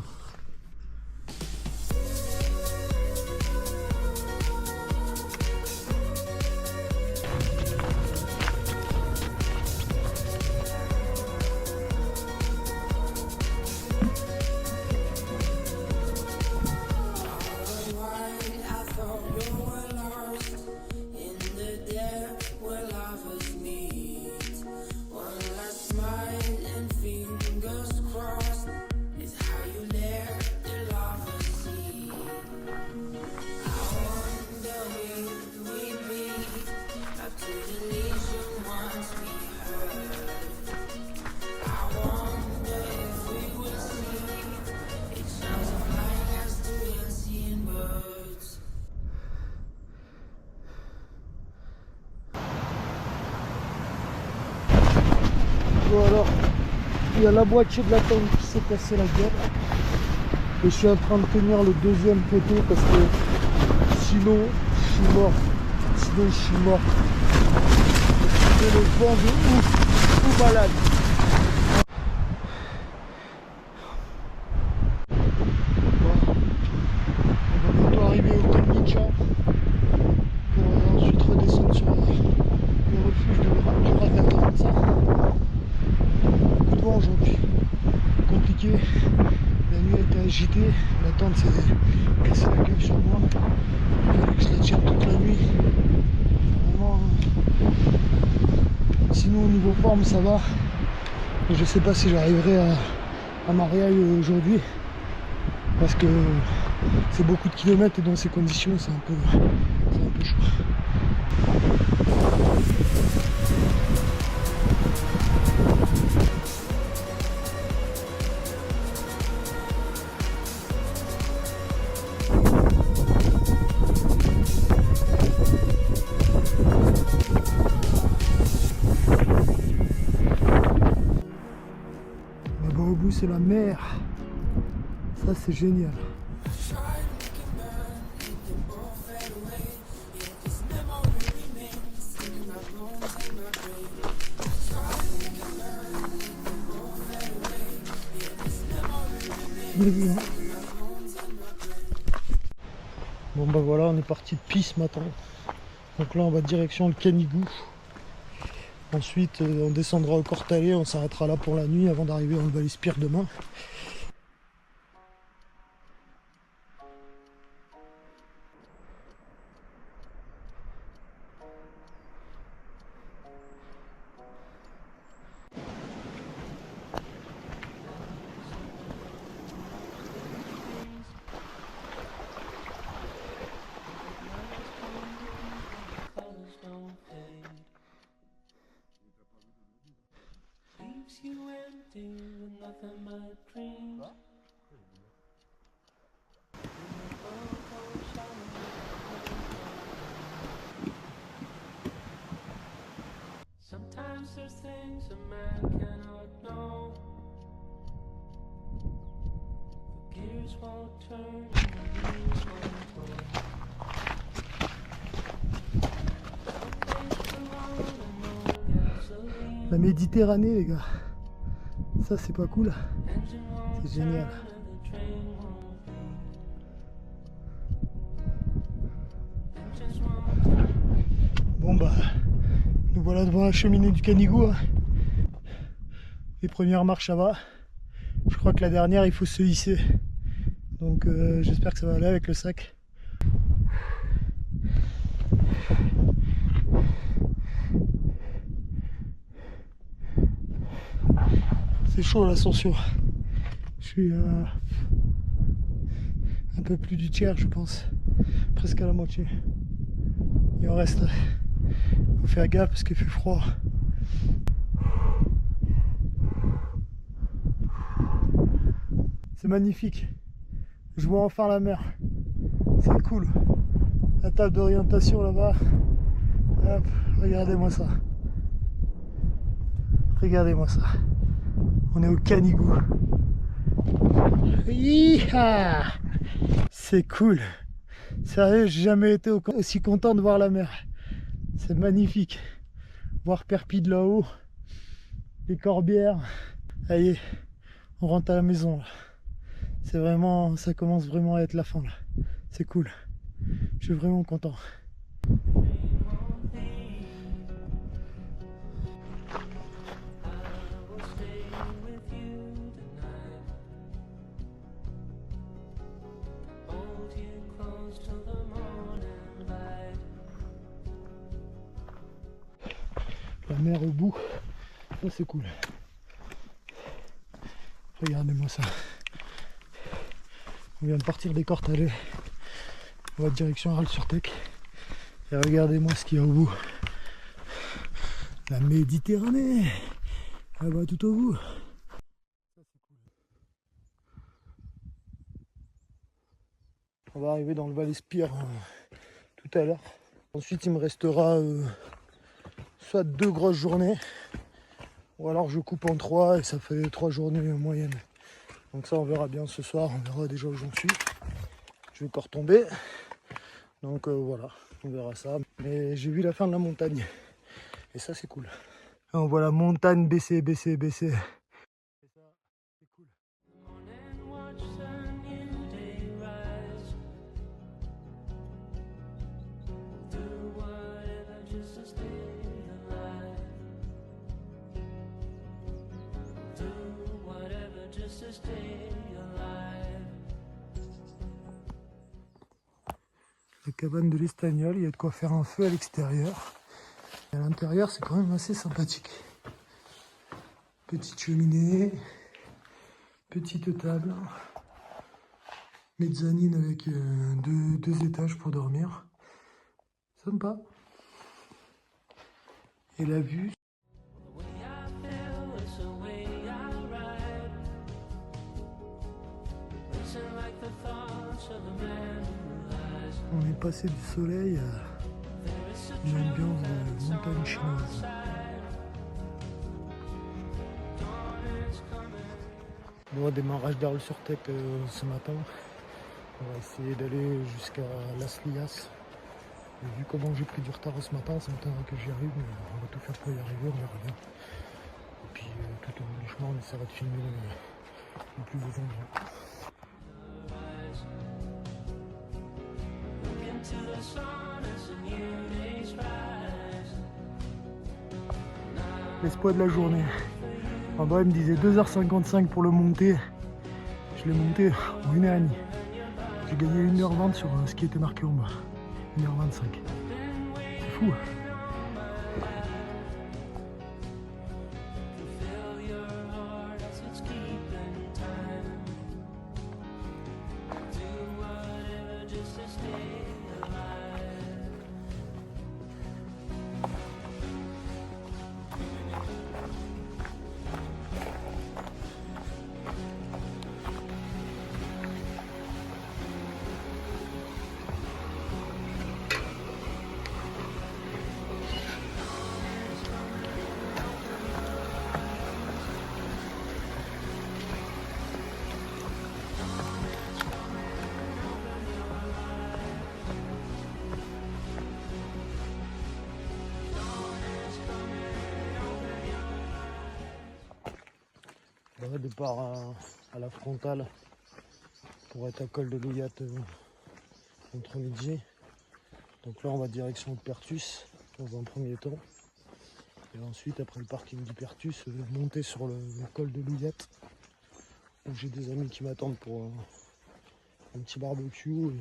Bon alors, il y a la moitié de la tente qui s'est cassée la gueule. Et je suis en train de tenir le deuxième poteau parce que sinon je suis mort. Sinon je suis mort. C'est le vent de ouf, tout malade. On va bientôt arriver au Kalmytsia pour ensuite redescendre sur le refuge du Rav Karamza. Beaucoup de vent aujourd'hui. Compliqué. La nuit a été agitée. La tente s'est cassée la gueule sur moi. Il a fallu que je la tienne toute la nuit. Vraiment. Sinon au niveau forme ça va. Mais je sais pas si j'arriverai à Mariaille aujourd'hui. Parce que c'est beaucoup de kilomètres et dans ces conditions c'est un peu chaud. Là-bas au bout c'est la mer. Ça c'est génial. Bon bah voilà, on est parti depuis ce matin. Donc là on va direction le Canigou. Ensuite on descendra au Cortalé, on s'arrêtera là pour la nuit avant d'arriver dans le Val-Espire demain. You empty with nothing but dreams. Sometimes there's things a man cannot know. The gears won't turn, the wheels won't go. La Méditerranée les gars. Ça c'est pas cool. C'est génial. Bon bah nous voilà devant la cheminée du Canigou. Hein. Les premières marches ça va. Je crois que la dernière il faut se hisser. Donc j'espère que ça va aller avec le sac. C'est chaud l'ascension. Je suis un peu plus du tiers je pense. Presque à la moitié. Il en reste. Faut faire gaffe parce qu'il fait froid. C'est magnifique. Je vois enfin la mer. C'est cool. La table d'orientation là-bas. Hop, regardez-moi ça. Regardez-moi ça. On est au Canigou. C'est cool. Sérieux, j'ai jamais été aussi content de voir la mer. C'est magnifique. Voir Perpignan de là-haut. Les Corbières. Allez, on rentre à la maison. C'est vraiment, ça commence vraiment à être la fin là. C'est cool. Je suis vraiment content. La mer au bout, ça c'est cool. Regardez-moi ça. On vient de partir des Cortalais. On va direction Arles-sur-Tech. Et regardez-moi ce qu'il y a au bout. La Méditerranée. Là-bas tout au bout. On va arriver dans le Val-Espire tout à l'heure. Ensuite il me restera soit 2 grosses journées Ou alors je coupe en 3 et ça fait 3 journées en moyenne. Donc ça on verra bien ce soir, on verra déjà où j'en suis. Je vais encore tomber. Donc voilà, on verra ça. Mais j'ai vu la fin de la montagne. Et ça c'est cool. Et on voit la montagne baisser, baisser, baisser. Et ça, c'est cool. And watch the new day rise. Do whatever just to stay alive. Do whatever just to stay alive. La cabane de l'Estagnol, il y a de quoi faire un feu à l'extérieur. Et à l'intérieur, c'est quand même assez sympathique. Petite cheminée, petite table, mezzanine avec deux étages pour dormir. Sympa. Et la vue, The way I feel is the way I ride. Listen like the thoughts of a man who lies. on est passé du soleil à There is a une ambiance de montagne chinoise. dawn is coming. Bon, démarrage d'Arles sur Tech ce matin. On va essayer d'aller jusqu'à Las Lias. Et vu comment j'ai pris du retard ce matin, ça m'étonnerait que j'y arrive, mais on va tout faire pour y arriver, on verra bien. Et puis tout au long du chemin, on essaiera de filmer les plus beaux endroits. Look into the sun as the new days rise. L'espoir de la journée. En bas, il me disait 2h55 pour le monter. Je l'ai monté en 1h30. J'ai gagné 1h20 sur ce qui était marqué en bas. 1h25. C'est fou. Fill your heart as it's keeping time. Do whatever just to stay alive. Voilà, départ à la frontale pour être à col de Louyat contre midi. Donc là on va direction de Pertus dans un premier temps. Et ensuite après le parking du Pertus, monter sur le col de Louyat où j'ai des amis qui m'attendent pour un petit barbecue. Et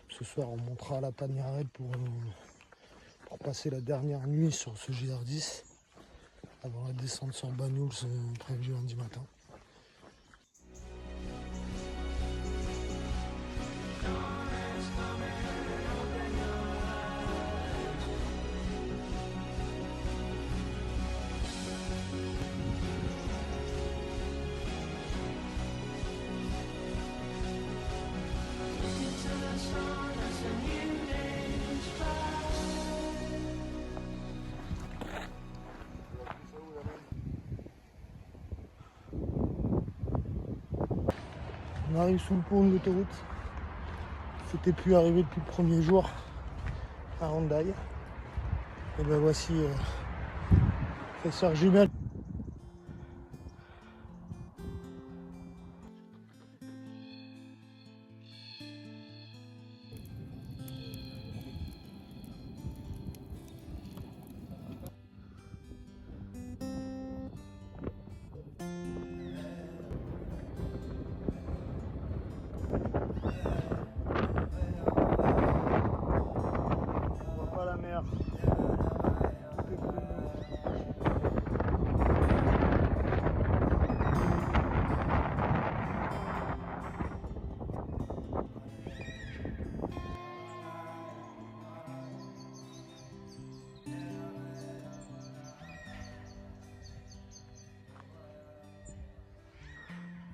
ce soir on montera à la Taniarette pour passer la dernière nuit sur ce GR10 avant la descente sur Banyuls prévue lundi matin. Into the sun as the new days rise. On arrive sous le pont de l'autoroute. C'était plus arrivé depuis le premier jour à Hendaye. Et ben voici les sœurs jumelles. On voit pas la mer. Tout est bleu.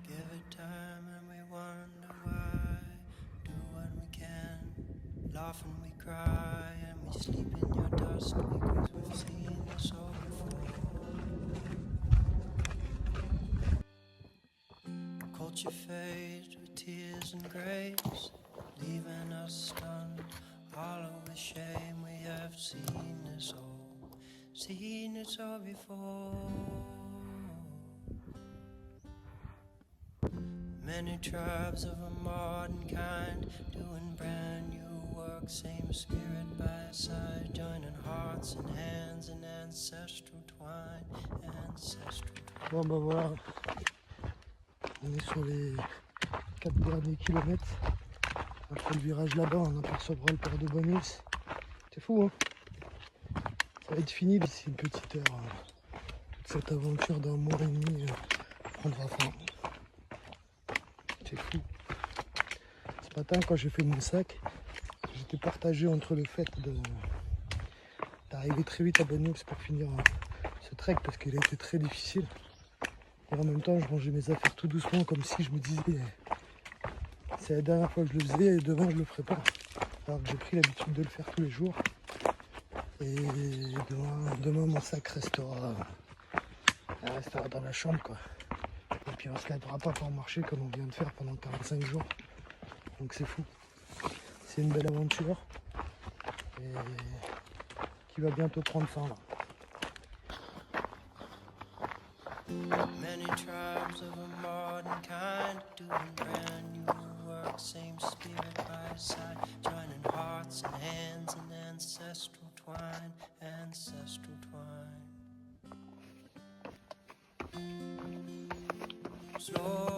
Give it time and we wonder why. Do what we can, laugh and we cry, and we sleep in your dust because we've seen this all before. grace and grace, leaving us stunned, hollow with shame. We have seen this all before. Many tribes of a modern kind, doing brand new work, same spirit by side, joining hearts and hands in ancestral twine, ancestral twine. Bon bah voilà, on est sur les 4 derniers kilomètres. Après le virage là-bas, on apercevra le port de Bonils. C'est fou, hein. Ça va être fini d'ici une petite heure. Toute cette aventure d'un mois et demi prendra fin. C'est fou. Ce matin, quand j'ai fait mon sac, j'étais partagé entre le fait d'arriver très vite à Bonils pour finir ce trek parce qu'il a été très difficile. Et en même temps, je rangeais mes affaires tout doucement comme si je me disais c'est la dernière fois que je le faisais et demain je le ferai pas. Alors que j'ai pris l'habitude de le faire tous les jours. Et demain mon sac restera dans la chambre quoi. Et puis on se lèvera pas pour marcher comme on vient de faire pendant 45 jours. Donc c'est fou. C'est une belle aventure. Et qui va bientôt prendre fin là. Many tribes of a modern kind, doing brand new work, same spirit by side, joining hearts and hands in ancestral twine, ancestral twine. Slow